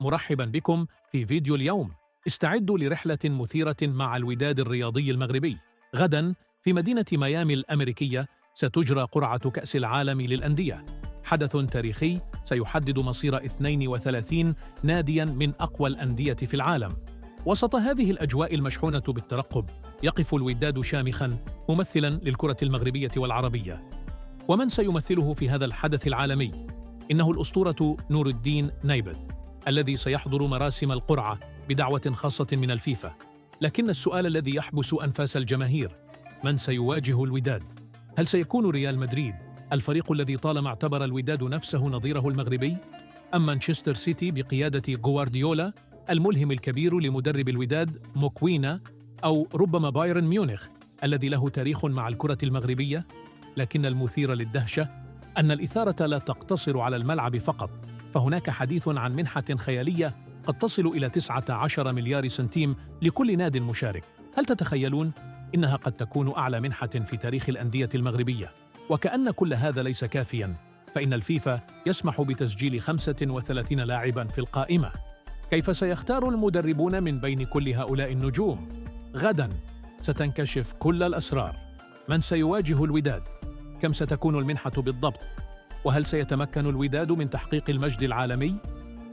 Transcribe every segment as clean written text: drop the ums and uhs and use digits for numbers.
مرحبا بكم في فيديو اليوم. استعدوا لرحلة مثيرة مع الوداد الرياضي المغربي. غدا في مدينة ميامي الأمريكية ستجرى قرعة كأس العالم للأندية، حدث تاريخي سيحدد مصير 32 نادياً من أقوى الأندية في العالم. وسط هذه الأجواء المشحونة بالترقب يقف الوداد شامخاً ممثلاً للكرة المغربية والعربية. ومن سيمثله في هذا الحدث العالمي؟ إنه الأسطورة نور الدين نايبت، الذي سيحضر مراسم القرعة بدعوة خاصة من الفيفا. لكن السؤال الذي يحبس أنفاس الجماهير: من سيواجه الوداد؟ هل سيكون ريال مدريد، الفريق الذي طالما اعتبر الوداد نفسه نظيره المغربي؟ أم مانشستر سيتي بقيادة غوارديولا الملهم الكبير لمدرب الوداد موكوينا؟ أو ربما بايرن ميونخ الذي له تاريخ مع الكرة المغربية؟ لكن المثير للدهشة أن الإثارة لا تقتصر على الملعب فقط، فهناك حديث عن منحة خيالية قد تصل إلى 19 مليار سنتيم لكل ناد مشارك. هل تتخيلون؟ إنها قد تكون أعلى منحة في تاريخ الأندية المغربية. وكأن كل هذا ليس كافياً، فإن الفيفا يسمح بتسجيل 35 لاعباً في القائمة. كيف سيختار المدربون من بين كل هؤلاء النجوم؟ غداً ستنكشف كل الأسرار. من سيواجه الوداد؟ كم ستكون المنحة بالضبط؟ وهل سيتمكن الوداد من تحقيق المجد العالمي؟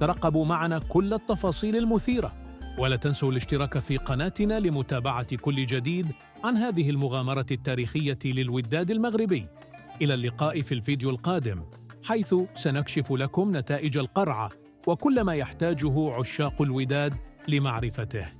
ترقبوا معنا كل التفاصيل المثيرة، ولا تنسوا الاشتراك في قناتنا لمتابعة كل جديد عن هذه المغامرة التاريخية للوداد المغربي. إلى اللقاء في الفيديو القادم، حيث سنكشف لكم نتائج القرعة وكل ما يحتاجه عشاق الوداد لمعرفته.